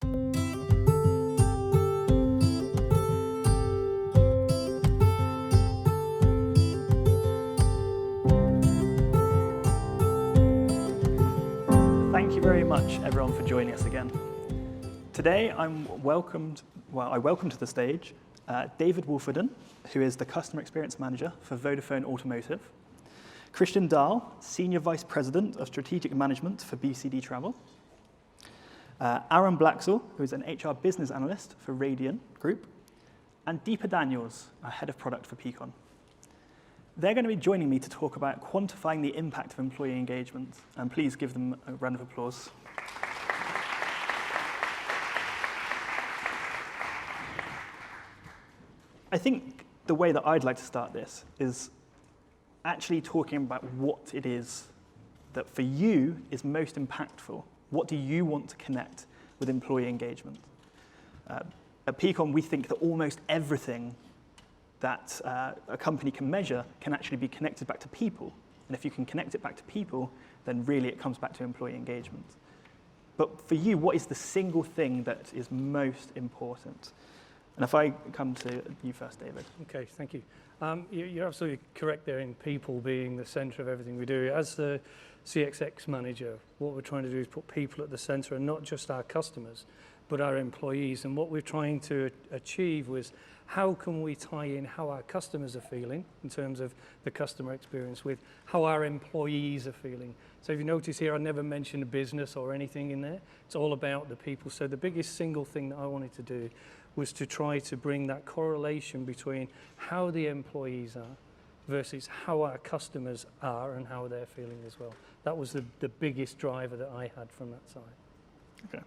Thank you very much, everyone, for joining us again. Today, I welcome to the stage David Woolfenden, who is the Customer Experience Manager for Vodafone Automotive, Christian Dahl, Senior Vice President of Strategic Management for BCD Travel, Aaron Blaxall, who is an HR Business Analyst for Radian Group, and Deepa Daniels, Head of Product for Peakon. They're going to be joining me to talk about quantifying the impact of employee engagement, and please give them a round of applause. I think the way that I'd like to start this is actually talking about what it is that for you is most impactful. What do you want to connect with employee engagement? At Peakon, we think that almost everything that a company can measure can actually be connected back to people. And if you can connect it back to people, then really it comes back to employee engagement. But for you, what is the single thing that is most important? And if I come to you first, David. Okay, thank you. You're absolutely correct there in people being the center of everything we do. As the CXX manager, what we're trying to do is put people at the center, and not just our customers, but our employees. And what we're trying to achieve was, how can we tie in how our customers are feeling in terms of the customer experience with how our employees are feeling. So if you notice here, I never mentioned a business or anything in there. It's all about the people. So the biggest single thing that I wanted to do was to try to bring that correlation between how the employees are versus how our customers are and how they're feeling as well. That was the biggest driver that I had from that side. Okay.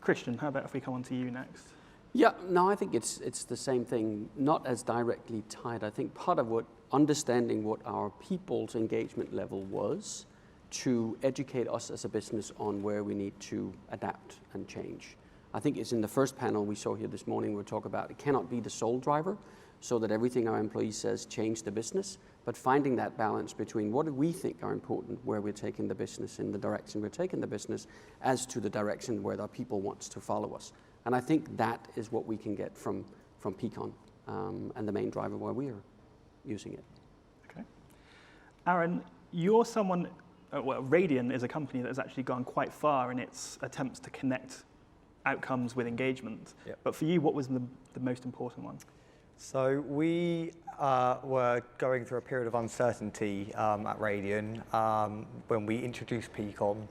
Christian, how about if we come on to you next? Yeah, no, I think it's the same thing, not as directly tied. I think part of understanding what our people's engagement level was to educate us as a business on where we need to adapt and change. I think it's in the first panel we saw here this morning, we'll talk about it cannot be the sole driver, so that everything our employees says change the business, but finding that balance between what do we think are important, where we're taking the business, in the direction we're taking the business, as to the direction where our people wants to follow us. And I think that is what we can get from Peakon, and the main driver why we are using it. Okay. Aaron, you're someone, Radian is a company that has actually gone quite far in its attempts to connect outcomes with engagement. Yep. But for you, what was the most important one? So we were going through a period of uncertainty at Radian when we introduced Peakon.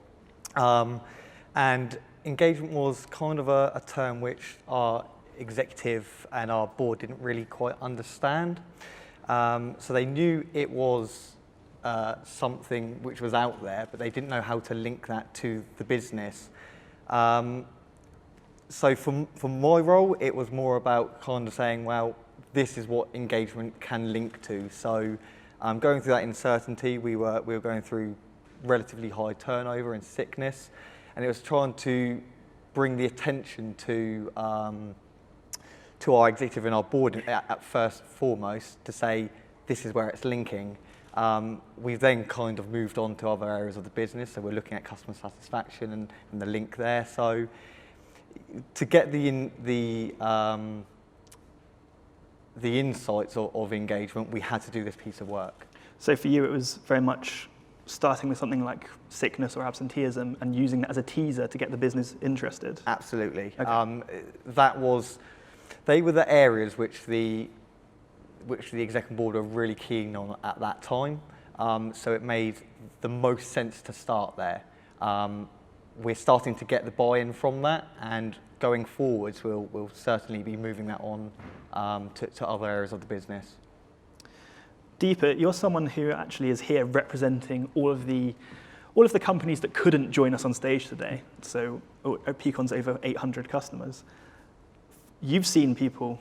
And engagement was kind of a term which our executive and our board didn't really quite understand. So they knew it was something which was out there, but they didn't know how to link that to the business. So for my role, it was more about kind of saying, well, this is what engagement can link to. So going through that uncertainty, we were going through relatively high turnover and sickness, and it was trying to bring the attention to our executive and our board at first foremost to say, this is where it's linking. We've then kind of moved on to other areas of the business, so we're looking at customer satisfaction and the link there. So to get the insights of engagement, we had to do this piece of work. So for you, it was very much starting with something like sickness or absenteeism and using that as a teaser to get the business interested. Absolutely. Okay. They were the areas which the executive board were really keen on at that time. So it made the most sense to start there. We're starting to get the buy-in from that, and going forwards, we'll certainly be moving that on to other areas of the business. Deepa, you're someone who actually is here representing all of the companies that couldn't join us on stage today. So Peakon's over 800 customers. You've seen people,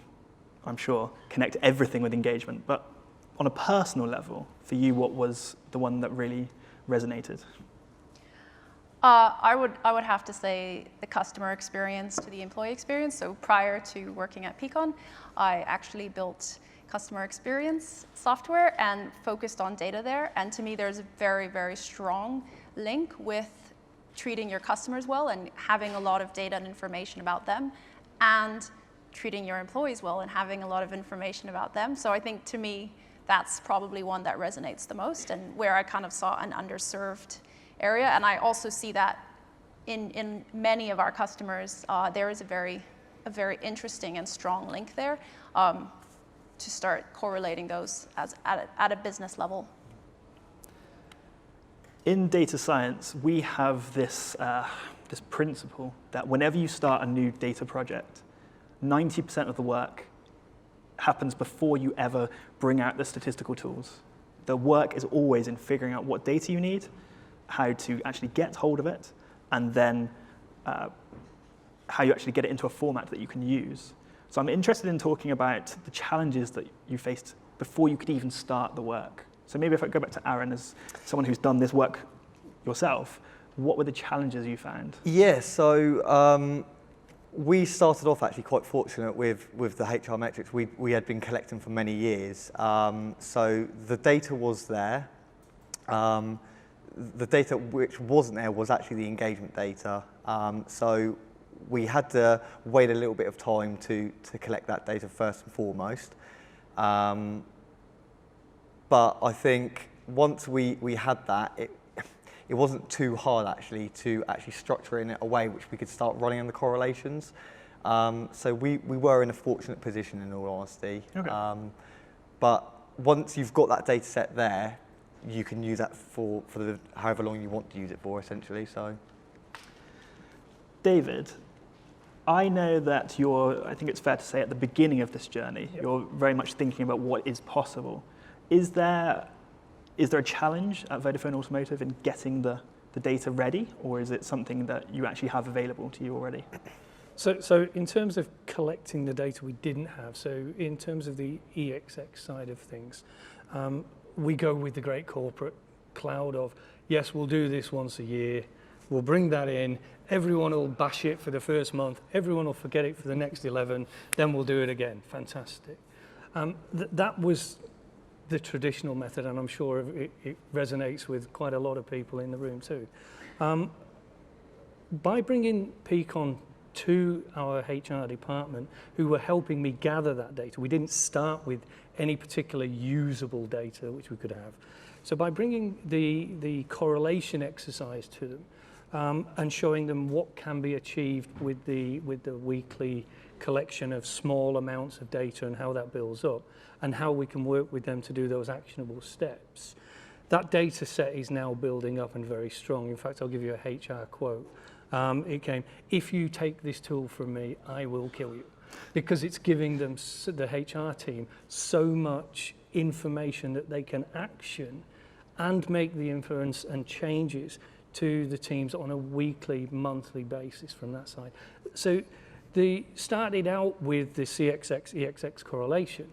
I'm sure, connect everything with engagement, but on a personal level, for you, what was the one that really resonated? I would have to say the customer experience to the employee experience. So prior to working at Peakon, I actually built customer experience software and focused on data there. And to me, there's a very, very strong link with treating your customers well and having a lot of data and information about them, and treating your employees well and having a lot of information about them. So I think, to me, that's probably one that resonates the most, and where I kind of saw an underserved area. And I also see that in many of our customers, there is a very interesting and strong link there, to start correlating those at a business level. In data science, we have this principle that whenever you start a new data project, 90% of the work happens before you ever bring out the statistical tools. The work is always in figuring out what data you need, how to actually get hold of it, and then how you actually get it into a format that you can use. So I'm interested in talking about the challenges that you faced before you could even start the work. So maybe if I go back to Aaron, as someone who's done this work yourself, what were the challenges you found? Yeah, so we started off actually quite fortunate with the HR metrics we had been collecting for many years. So the data was there. The data which wasn't there was actually the engagement data. So we had to wait a little bit of time to collect that data first and foremost. But I think once we had that, it wasn't too hard actually to structure it in a way which we could start running on the correlations. So we were in a fortunate position, in all honesty. Okay. But once you've got that data set there, you can use that for however long you want to use it for, essentially. So, David, I know that I think it's fair to say, at the beginning of this journey, Yep. You're very much thinking about what is possible. Is there a challenge at Vodafone Automotive in getting the data ready, or is it something that you actually have available to you already? So in terms of collecting the data we didn't have, so in terms of the EXX side of things, we go with the great corporate cloud of, yes, we'll do this once a year, we'll bring that in, everyone will bash it for the first month, everyone will forget it for the next 11, then we'll do it again. Fantastic. That was the traditional method, and I'm sure it resonates with quite a lot of people in the room too. By bringing Peakon to our HR department, who were helping me gather that data, we didn't start with any particular usable data which we could have. So by bringing the correlation exercise to them, and showing them what can be achieved with the weekly collection of small amounts of data and how that builds up, and how we can work with them to do those actionable steps. That data set is now building up and very strong. In fact, I'll give you a HR quote. It came, "If you take this tool from me, I will kill you." Because it's giving them, the HR team, so much information that they can action and make the inference and changes to the teams on a weekly, monthly basis from that side. So they started out with the CXX, EXX correlation,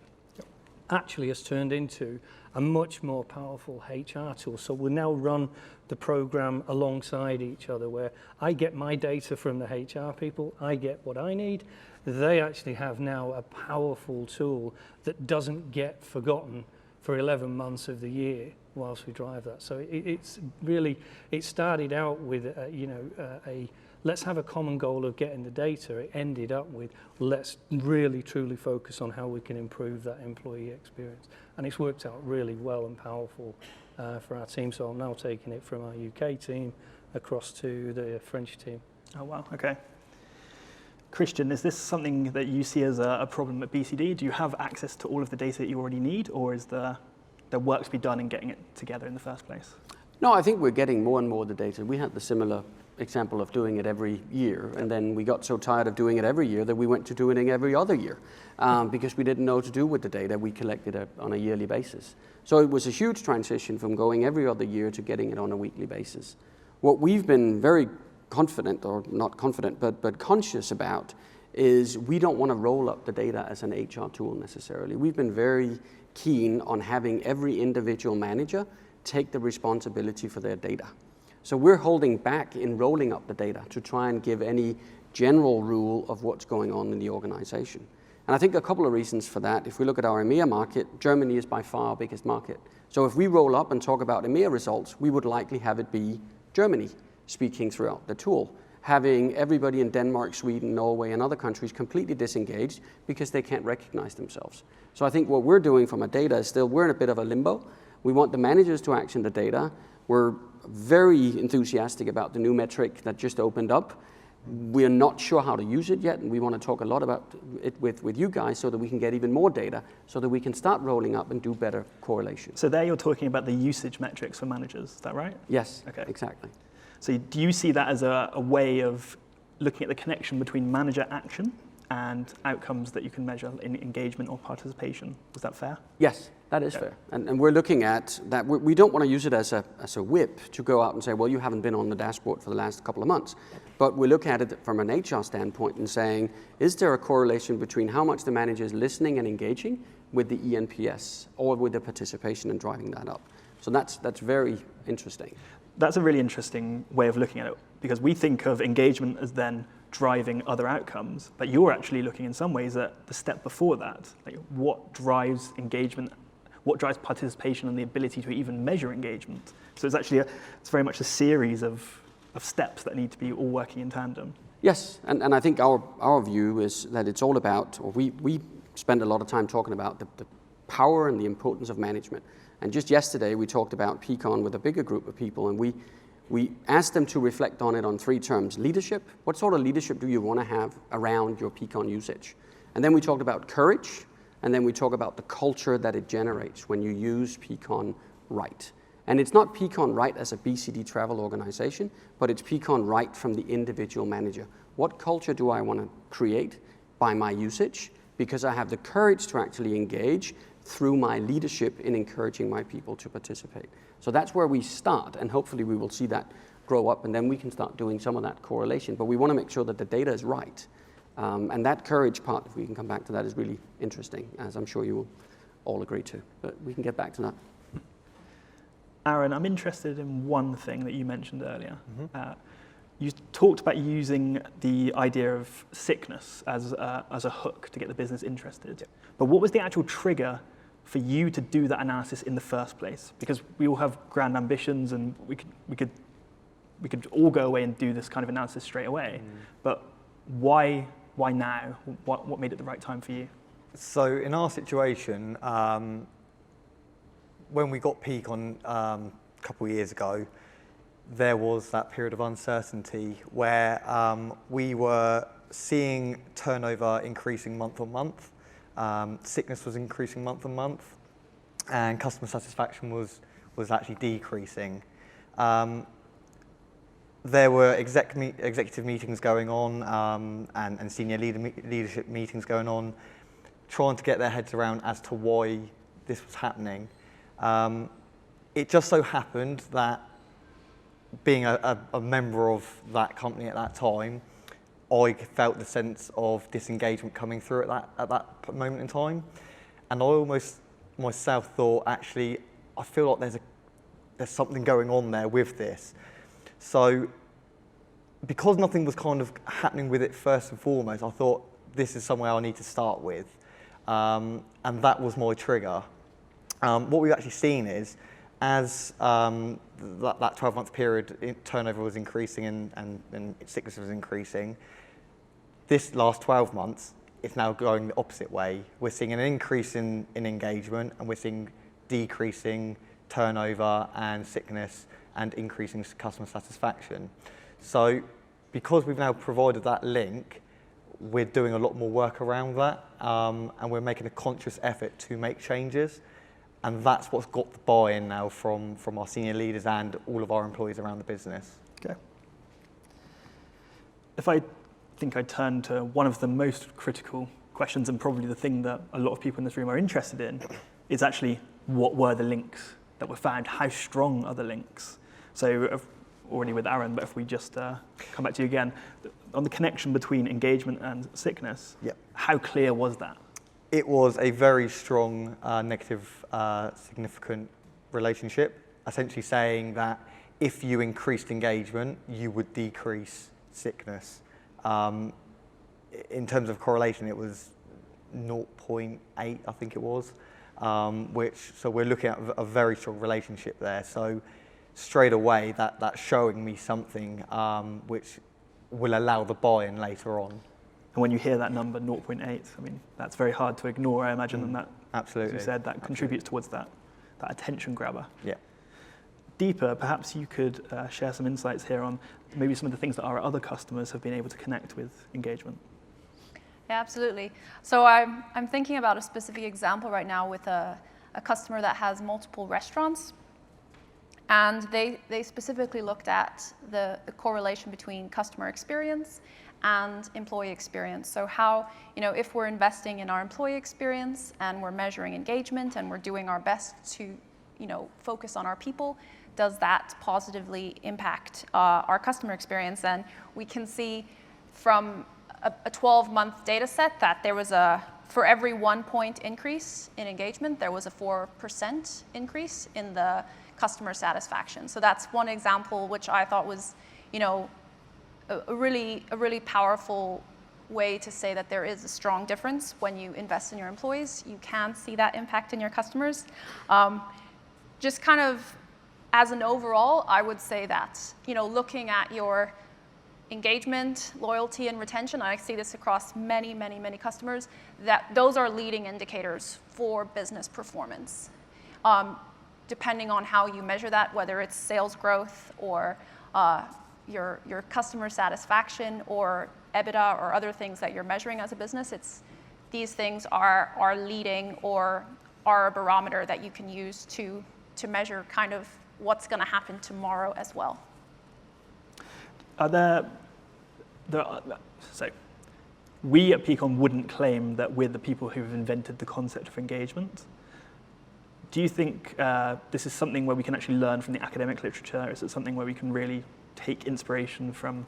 actually has turned into a much more powerful HR tool. So we'll now run the program alongside each other, where I get my data from the HR people, I get what I need. They actually have now a powerful tool that doesn't get forgotten for 11 months of the year whilst we drive that. So it's really, it started out with let's have a common goal of getting the data. It ended up with, let's really truly focus on how we can improve that employee experience. And it's worked out really well and powerful for our team. So I'm now taking it from our UK team across to the French team. Oh, wow, okay. Christian, is this something that you see as a problem at BCD? Do you have access to all of the data that you already need, or is there work to be done in getting it together in the first place? No, I think we're getting more and more of the data. We had the similar example of doing it every year, and then we got so tired of doing it every year that we went to doing it every other year because we didn't know what to do with the data we collected on a yearly basis. So it was a huge transition from going every other year to getting it on a weekly basis. What we've been very confident, or not confident, but conscious about, is we don't want to roll up the data as an HR tool necessarily. We've been very keen on having every individual manager take the responsibility for their data. So we're holding back in rolling up the data to try and give any general rule of what's going on in the organization. And I think a couple of reasons for that. If we look at our EMEA market, Germany is by far our biggest market. So if we roll up and talk about EMEA results, we would likely have it be Germany, speaking throughout the tool. Having everybody in Denmark, Sweden, Norway, and other countries completely disengaged because they can't recognize themselves. So I think what we're doing from a data is still, we're in a bit of a limbo. We want the managers to action the data. We're very enthusiastic about the new metric that just opened up. We're not sure how to use it yet, and we want to talk a lot about it with you guys so that we can get even more data, so that we can start rolling up and do better correlation. So there you're talking about the usage metrics for managers, is that right? Yes, Okay. exactly. So do you see that as a way of looking at the connection between manager action and outcomes that you can measure in engagement or participation? Is that fair? Yes, that is fair. And we're looking at that. We don't want to use it as a whip to go out and say, well, you haven't been on the dashboard for the last couple of months. But we look at it from an HR standpoint and saying, is there a correlation between how much the manager is listening and engaging with the eNPS or with the participation and driving that up? So that's very interesting. That's a really interesting way of looking at it, because we think of engagement as then driving other outcomes, but you're actually looking in some ways at the step before that. Like, what drives engagement, what drives participation and the ability to even measure engagement? So it's actually it's very much a series of steps that need to be all working in tandem. Yes, and I think our view is that it's all about, or we spend a lot of time talking about the power and the importance of management. And just yesterday, we talked about Peakon with a bigger group of people, and we asked them to reflect on it on 3 terms. Leadership, what sort of leadership do you want to have around your Peakon usage? And then we talked about courage, and then we talk about the culture that it generates when you use Peakon right. And it's not Peakon right as a BCD travel organization, but it's Peakon right from the individual manager. What culture do I want to create by my usage? Because I have the courage to actually engage through my leadership in encouraging my people to participate. So that's where we start, and hopefully we will see that grow up, and then we can start doing some of that correlation. But we want to make sure that the data is right. And that courage part, if we can come back to that, is really interesting, as I'm sure you will all agree to. But we can get back to that. Aaron, I'm interested in one thing that you mentioned earlier. You talked about using the idea of sickness as a hook to get the business interested. But what was the actual trigger for you to do that analysis in the first place? Because we all have grand ambitions, and we could all go away and do this kind of analysis straight away. But why now? What made it the right time for you? So in our situation, when we got Peakon a couple of years ago, there was that period of uncertainty where we were seeing turnover increasing month on month, sickness was increasing month on month, and customer satisfaction was actually decreasing. There were executive meetings going on and senior leadership meetings going on, trying to get their heads around as to why this was happening. It just so happened that, being a member of that company at that time, I felt the sense of disengagement coming through at that moment in time. And I almost myself thought, actually, I feel like there's something going on there with this. So because nothing was kind of happening with it first and foremost, I thought this is somewhere I need to start with. And that was my trigger. What we've actually seen is, as that 12-month period, turnover was increasing and sickness was increasing, this last 12 months, it's now going the opposite way. We're seeing an increase in engagement, and we're seeing decreasing turnover and sickness and increasing customer satisfaction. So because we've now provided that link, we're doing a lot more work around that, and we're making a conscious effort to make changes. And that's what's got the buy-in now from our senior leaders and all of our employees around the business. Okay. If I think I turn to one of the most critical questions, and probably the thing that a lot of people in this room are interested in, is actually what were the links that were found? How strong are the links? So already with Aaron, but if we just come back to you again, on the connection between engagement and sickness, how clear was that? It was a very strong negative significant relationship, essentially saying that if you increased engagement, you would decrease sickness. In terms of correlation, it was 0.8, I think it was, so we're looking at a very strong relationship there. So straight away that's showing me something which will allow the buy-in later on. And when you hear that number, 0.8, I mean, that's very hard to ignore, I imagine, and that, Absolutely. as you said, that contributes towards that attention grabber. Yeah. Deepa, perhaps you could share some insights here on maybe some of the things that our other customers have been able to connect with engagement. Yeah, absolutely. So I'm thinking about a specific example right now with a customer that has multiple restaurants. And they specifically looked at the correlation between customer experience and employee experience. So how, if we're investing in our employee experience and we're measuring engagement and we're doing our best to, focus on our people, does that positively impact our customer experience? And we can see from a 12-month data set that there was for every 1 point increase in engagement, there was a 4% increase in the customer satisfaction. So that's one example which I thought was, a really powerful way to say that there is a strong difference when you invest in your employees. You can see that impact in your customers. Just kind of as an overall, I would say that, looking at your engagement, loyalty, and retention, I see this across many, many, many customers, that those are leading indicators for business performance. Depending on how you measure that, whether it's sales growth or your customer satisfaction or EBITDA or other things that you're measuring as a business, these things are leading or are a barometer that you can use to measure kind of what's going to happen tomorrow as well. So we at Peakon wouldn't claim that we're the people who've invented the concept of engagement. Do you think this is something where we can actually learn from the academic literature? Is it something where we can really take inspiration from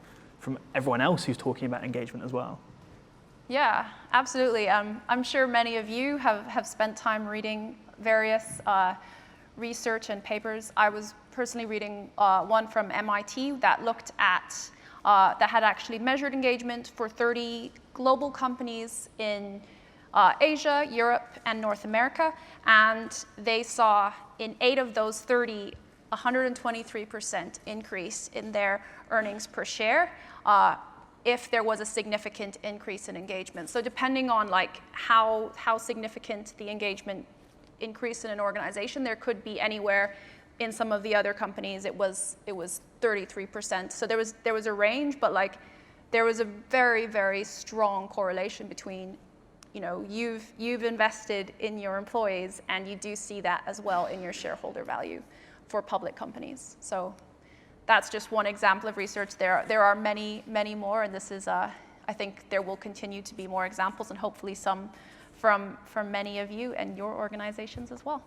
everyone else who's talking about engagement as well? Yeah, absolutely. I'm sure many of you have spent time reading various research and papers. I was personally reading one from MIT that looked at, that had actually measured engagement for 30 global companies in Asia, Europe, and North America. And they saw in 8 of those 30, 123% increase in their earnings per share if there was a significant increase in engagement. So depending on how significant the engagement increase in an organization, there could be anywhere. In some of the other companies, it was 33%. So there was a range, but there was a very, very strong correlation between, you've invested in your employees, and you do see that as well in your shareholder value for public companies. So that's just one example of research. There are many, many more, and this is I think there will continue to be more examples, and hopefully some from many of you and your organizations as well.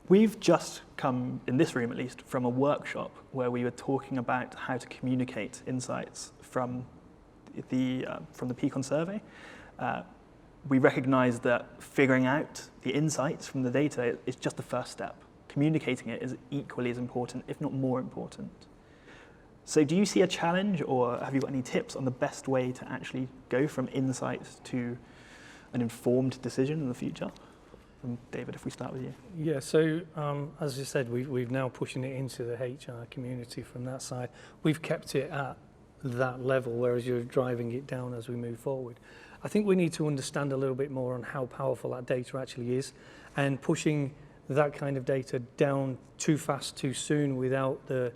We've just come, in this room at least, from a workshop where we were talking about how to communicate insights from the Peakon survey. We recognise that figuring out the insights from the data is just the first step. Communicating it is equally as important, if not more important. So do you see a challenge, or have you got any tips on the best way to actually go from insights to an informed decision in the future? David, if we start with you. Yeah, so as you said, we've now pushing it into the HR community from that side. We've kept it at that level, whereas you're driving it down as we move forward. I think we need to understand a little bit more on how powerful that data actually is, and pushing that kind of data down too fast, too soon, without the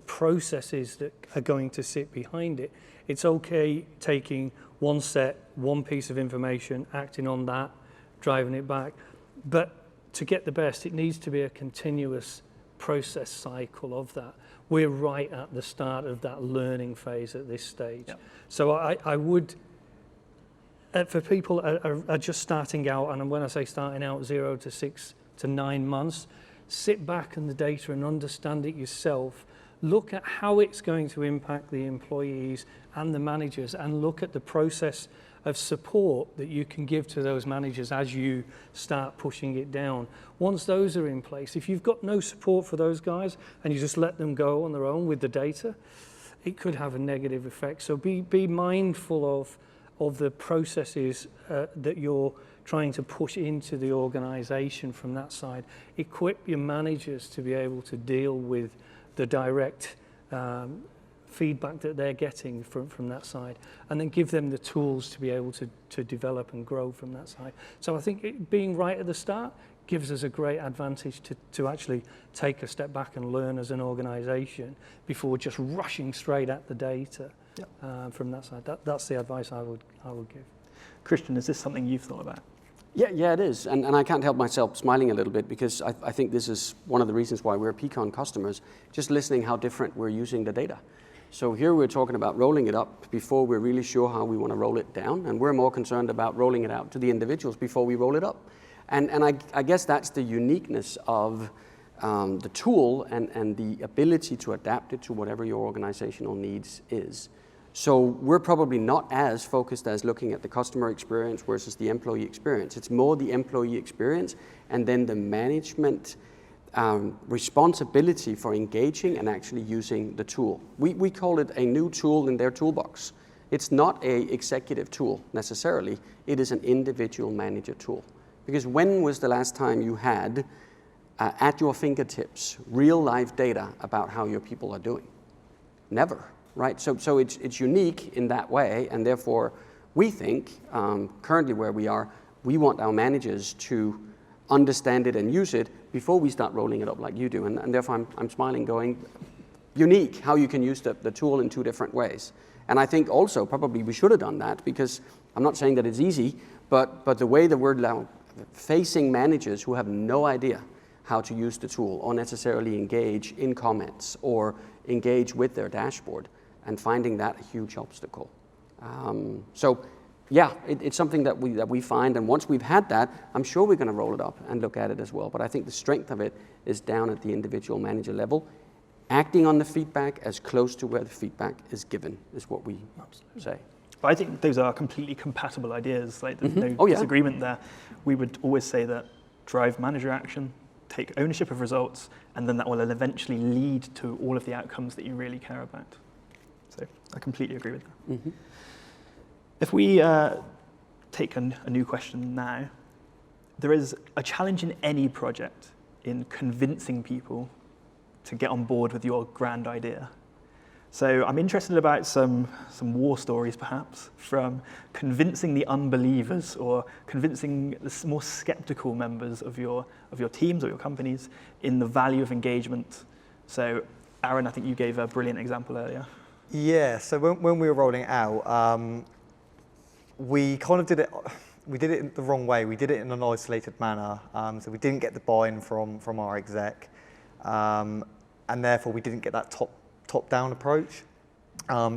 processes that are going to sit behind it. It's okay taking one piece of information, acting on that, driving it back. But to get the best, it needs to be a continuous process cycle of that. We're right at the start of that learning phase at this stage. Yep. So I would, for people are just starting out, and when I say starting out, 0 to 6 to 9 months, sit back on the data and understand it yourself. Look at how it's going to impact the employees and the managers, and look at the process of support that you can give to those managers as you start pushing it down. Once those are in place, if you've got no support for those guys and you just let them go on their own with the data, it could have a negative effect. So be mindful of the processes that you're trying to push into the organization from that side. Equip your managers to be able to deal with the direct feedback that they're getting from that side, and then give them the tools to be able to develop and grow from that side. So I think being right at the start gives us a great advantage to actually take a step back and learn as an organization before just rushing straight at the data. Yep. From that side. That's the advice I would give. Christian, is this something you've thought about? Yeah, it is. And I can't help myself smiling a little bit, because I think this is one of the reasons why we're Peakon customers, just listening how different we're using the data. So here we're talking about rolling it up before we're really sure how we want to roll it down, and we're more concerned about rolling it out to the individuals before we roll it up. And I guess that's the uniqueness of the tool and the ability to adapt it to whatever your organizational needs is. So we're probably not as focused as looking at the customer experience versus the employee experience. It's more the employee experience and then the management responsibility for engaging and actually using the tool. We call it a new tool in their toolbox. It's not an executive tool necessarily. It is an individual manager tool. Because when was the last time you had at your fingertips real life data about how your people are doing? Never. Right, so it's unique in that way, and therefore we think, currently where we are, we want our managers to understand it and use it before we start rolling it up like you do, and therefore I'm smiling going, unique how you can use the tool in two different ways. And I think also probably we should have done that, because I'm not saying that it's easy, but the way that we're now facing managers who have no idea how to use the tool or necessarily engage in comments or engage with their dashboard, and finding that a huge obstacle. So yeah, it's something that we find, and once we've had that, I'm sure we're going to roll it up and look at it as well. But I think the strength of it is down at the individual manager level, acting on the feedback as close to where the feedback is given, is what we say. But I think those are completely compatible ideas. Like there's no disagreement there. We would always say that drive manager action, take ownership of results, and then that will eventually lead to all of the outcomes that you really care about. So I completely agree with that. Mm-hmm. If we take a new question now, there is a challenge in any project in convincing people to get on board with your grand idea. So I'm interested about some war stories, perhaps, from convincing the unbelievers or convincing the more skeptical members of your teams or your companies in the value of engagement. So Aaron, I think you gave a brilliant example earlier. Yeah, so when we were rolling it out, we kind of did it the wrong way. We did it in an isolated manner, so we didn't get the buy-in from our exec, and therefore we didn't get that top-down approach.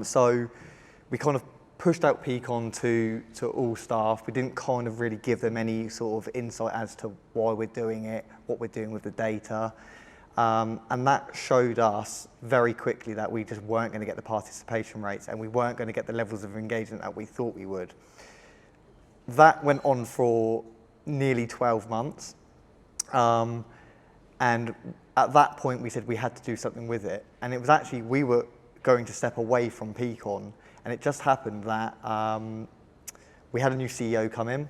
So we kind of pushed out Peakon to all staff. We didn't kind of really give them any sort of insight as to why we're doing it, what we're doing with the data. And that showed us very quickly that we just weren't going to get the participation rates, and we weren't going to get the levels of engagement that we thought we would. That went on for nearly 12 months. And at that point, we said we had to do something with it. And it was actually, we were going to step away from Peakon. And it just happened that we had a new CEO come in.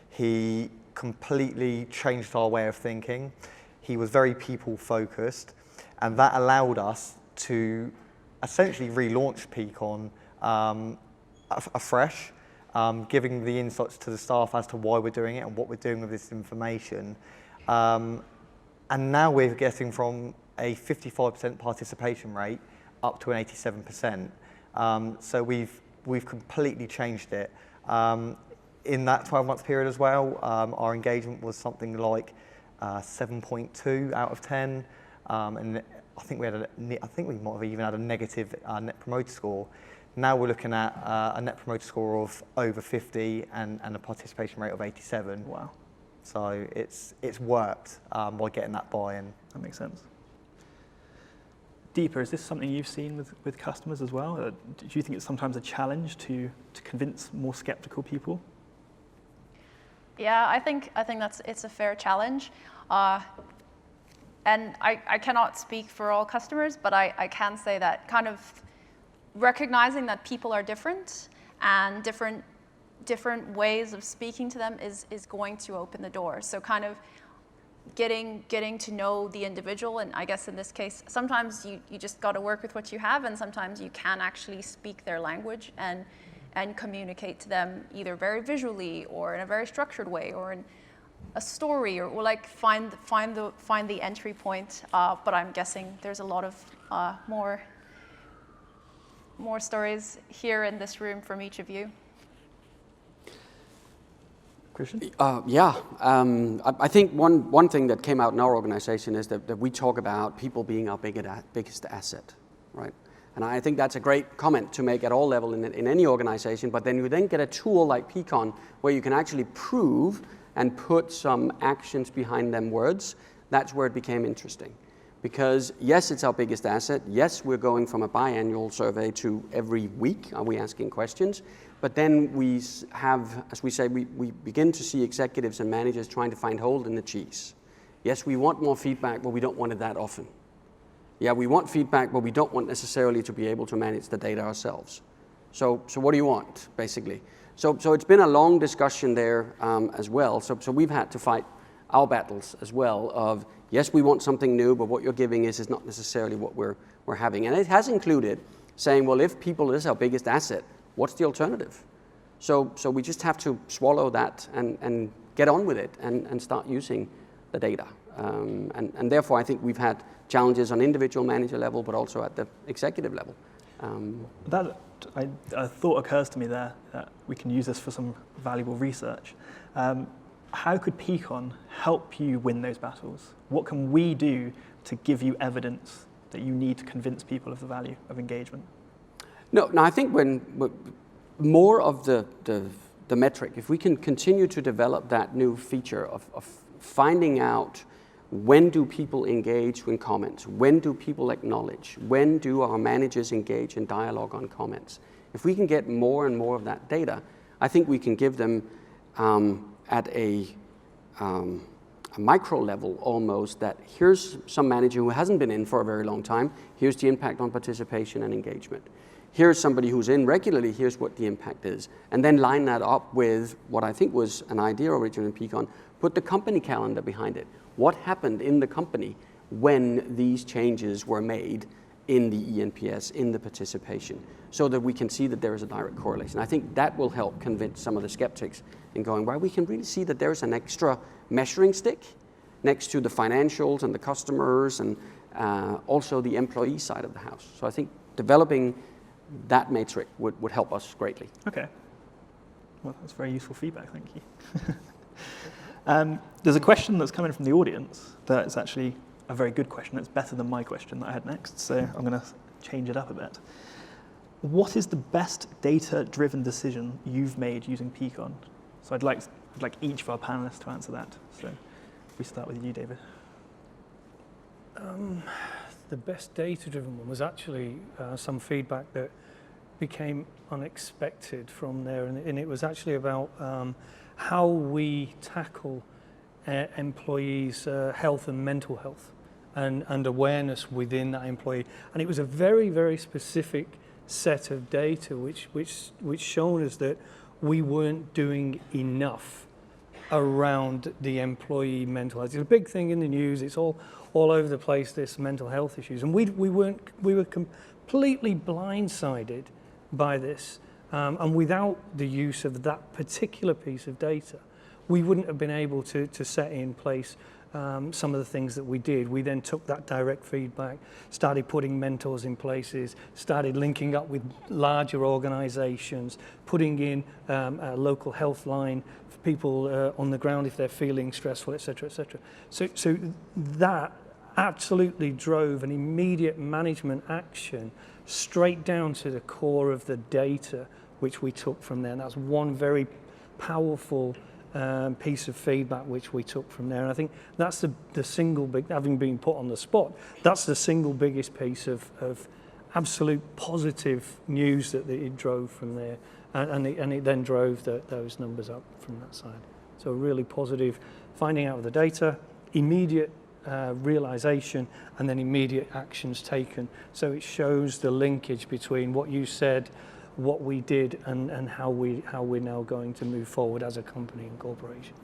He completely changed our way of thinking. He was very people-focused. And that allowed us to essentially relaunch Peakon afresh, giving the insights to the staff as to why we're doing it and what we're doing with this information. And now we're getting from a 55% participation rate up to an 87%. So we've completely changed it. In that 12-month period as well, our engagement was something like 7.2 out of 10, and I think we might have even had a negative net promoter score. Now we're looking at a net promoter score of over 50 and a participation rate of 87. Wow. So it's worked by getting that buy-in. That makes sense. Deepa, is this something you've seen with customers as well? Do you think it's sometimes a challenge to convince more skeptical people? Yeah, I think it's a fair challenge. And I cannot speak for all customers, but I can say that kind of recognizing that people are different and different different ways of speaking to them is going to open the door. So kind of getting to know the individual, and I guess in this case, sometimes you just got to work with what you have, and sometimes you can actually speak their language and communicate to them either very visually or in a very structured way or in a story, or like find the entry point. But I'm guessing there's a lot of more stories here in this room from each of you. Christian? I think one thing that came out in our organization is that we talk about people being our biggest asset, right? And I think that's a great comment to make at all levels in any organization, but then you then get a tool like Peakon where you can actually prove and put some actions behind them words. That's where it became interesting. Because yes, it's our biggest asset. Yes, we're going from a biannual survey to every week are we asking questions. But then we have, as we say, we begin to see executives and managers trying to find hole in the cheese. Yes, we want more feedback, but we don't want it that often. Yeah, we want feedback, but we don't want necessarily to be able to manage the data ourselves. So what do you want, basically? So it's been a long discussion there as well. So we've had to fight our battles as well of, yes, we want something new, but what you're giving is not necessarily what we're having. And it has included saying, well, if people is our biggest asset, what's the alternative? So we just have to swallow that and get on with it and start using the data. And therefore, I think we've had challenges on individual manager level, but also at the executive level. A thought occurs to me there that we can use this for some valuable research. How could Peakon help you win those battles? What can we do to give you evidence that you need to convince people of the value of engagement? No, I think when more of the metric, if we can continue to develop that new feature of finding out when do people engage in comments, when do people acknowledge, when do our managers engage in dialogue on comments. If we can get more and more of that data, I think we can give them at a micro level almost that here's some manager who hasn't been in for a very long time, here's the impact on participation and engagement. Here's somebody who's in regularly, here's what the impact is. And then line that up with what I think was an idea originally in Peakon, put the company calendar behind it. What happened in the company when these changes were made in the ENPS, in the participation, so that we can see that there is a direct correlation. I think that will help convince some of the skeptics in going, well, we can really see that there's an extra measuring stick next to the financials and the customers and also the employee side of the house. So I think developing that metric would help us greatly. Okay. Well, that's very useful feedback, thank you. There's a question that's coming from the audience that is actually a very good question. It's better than my question that I had next, so I'm going to change it up a bit. What is the best data-driven decision you've made using Peakon? So I'd like each of our panelists to answer that. So if we start with you, David. The best data-driven one was actually some feedback that became unexpected from there, and it was actually about how we tackle employees' health and mental health and awareness within that employee. And it was a very, very specific set of data which shown us that we weren't doing enough around the employee mental health. It's a big thing in the news. It's all over the place, this mental health issues. And we were completely blindsided by this. And without the use of that particular piece of data, we wouldn't have been able to set in place some of the things that we did. We then took that direct feedback, started putting mentors in places, started linking up with larger organizations, putting in a local health line for people on the ground if they're feeling stressful, et cetera, et cetera. So that absolutely drove an immediate management action straight down to the core of the data which we took from there. And that's one very powerful piece of feedback which we took from there. And I think that's the single big, having been put on the spot, that's the single biggest piece of absolute positive news that it drove from there. And it then drove those numbers up from that side. So really positive, finding out of the data, immediate realization, and then immediate actions taken. So it shows the linkage between what you said what we did and how we're now going to move forward as a company and corporation.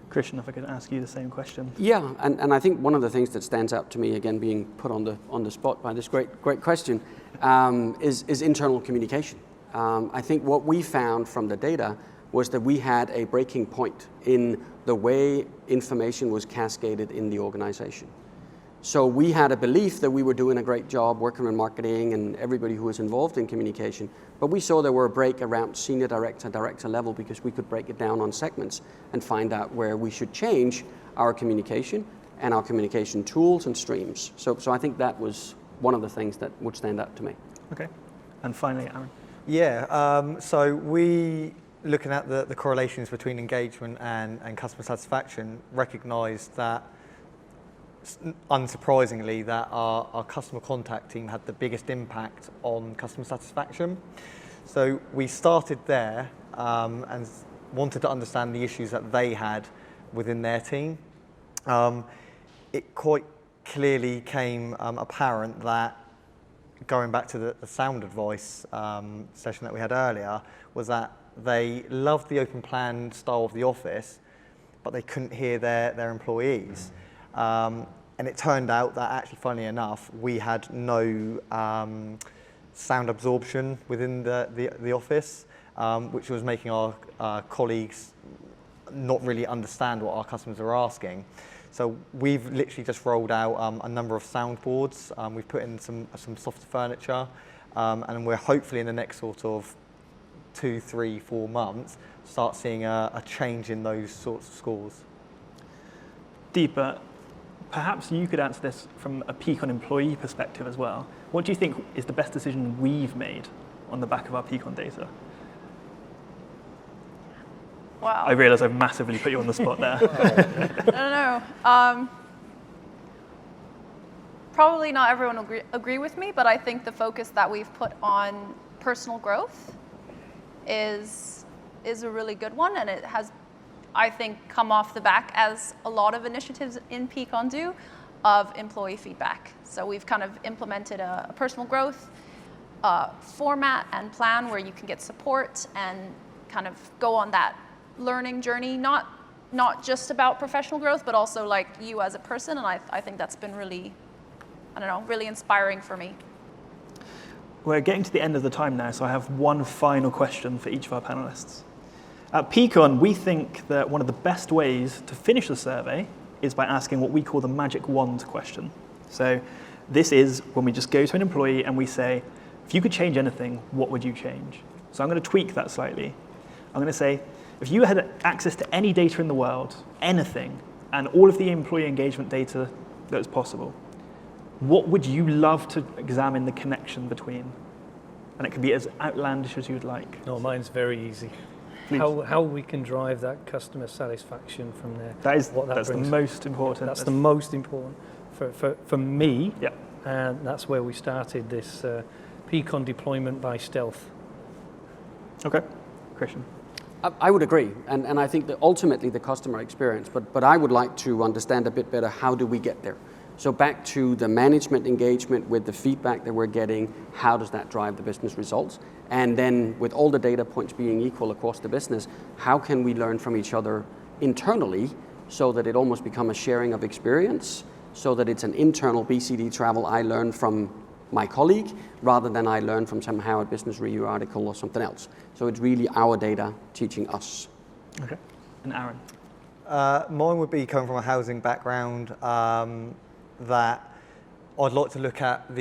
Christian, if I could ask you the same question. Yeah, and I think one of the things that stands out to me, again, being put on the spot by this great question, is internal communication. I think what we found from the data was that we had a breaking point in the way information was cascaded in the organization. So we had a belief that we were doing a great job working on marketing and everybody who was involved in communication, but we saw there were a break around senior director level, because we could break it down on segments and find out where we should change our communication and our communication tools and streams. So I think that was one of the things that would stand out to me. Okay. And finally, Aaron. Yeah, so we, looking at the correlations between engagement and customer satisfaction, recognised that, unsurprisingly, that our customer contact team had the biggest impact on customer satisfaction. So we started there and wanted to understand the issues that they had within their team. It quite clearly came apparent that, going back to the sound advice session that we had earlier, was that they loved the open plan style of the office, but they couldn't hear their employees. And it turned out that, actually, funnily enough, we had no sound absorption within the office, which was making our colleagues not really understand what our customers are asking. So we've literally just rolled out a number of soundboards. We've put in some softer furniture, and we're hopefully in the next sort of 2, 3, 4 months start seeing a change in those sorts of scores. Deepa, perhaps you could answer this from a Peakon employee perspective as well. What do you think is the best decision we've made on the back of our Peakon data? Wow. I realise I've massively put you on the spot there. I don't know. Probably not everyone will agree with me, but I think the focus that we've put on personal growth is a really good one, and it has, I think, come off the back, as a lot of initiatives in Peakon do, of employee feedback. So we've kind of implemented a personal growth format and plan where you can get support and kind of go on that learning journey, not just about professional growth, but also like you as a person. And I think that's been really, really inspiring for me. We're getting to the end of the time now, so I have one final question for each of our panelists. At Peakon, we think that one of the best ways to finish the survey is by asking what we call the magic wand question. So this is when we just go to an employee and we say, if you could change anything, what would you change? So I'm going to tweak that slightly. I'm going to say, if you had access to any data in the world, anything, and all of the employee engagement data that was possible, what would you love to examine the connection between? And it could be as outlandish as you'd like. No, mine's very easy. Please. How we can drive that customer satisfaction from there. That's brings. the most important. That's the most important for me. Yeah. And that's where we started this Peakon deployment by stealth. Okay, Christian. I would agree, and I think that ultimately the customer experience, but I would like to understand a bit better, how do we get there? So back to the management engagement with the feedback that we're getting, how does that drive the business results? And then with all the data points being equal across the business, how can we learn from each other internally so that it almost becomes a sharing of experience, so that it's an internal BCD travel I learn from my colleague rather than I learn from some Harvard Business Review article or something else. So it's really our data teaching us. Okay. And Aaron? Mine would be coming from a housing background, that I'd like to look at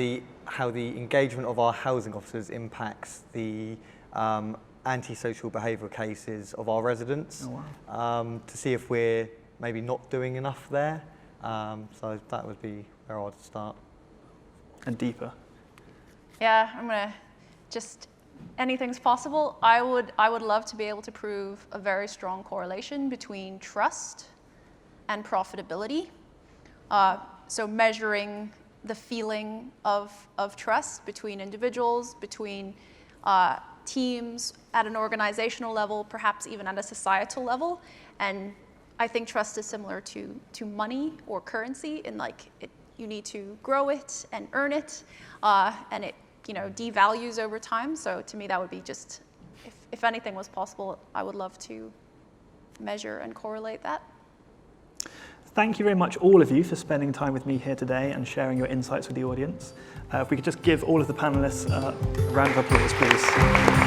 how the engagement of our housing officers impacts the antisocial behavioural cases of our residents. Oh, wow. To see if we're maybe not doing enough there. So that would be where I'd start. And Deepa? Yeah, I'm gonna just, anything's possible. I would love to be able to prove a very strong correlation between trust and profitability. So measuring the feeling of trust between individuals, between teams, at an organizational level, perhaps even at a societal level. And I think trust is similar to money or currency, in like you need to grow it and earn it, and it devalues over time. So to me, that would be just, if anything was possible, I would love to measure and correlate that. Thank you very much, all of you, for spending time with me here today and sharing your insights with the audience. If we could just give all of the panelists a round of applause, please.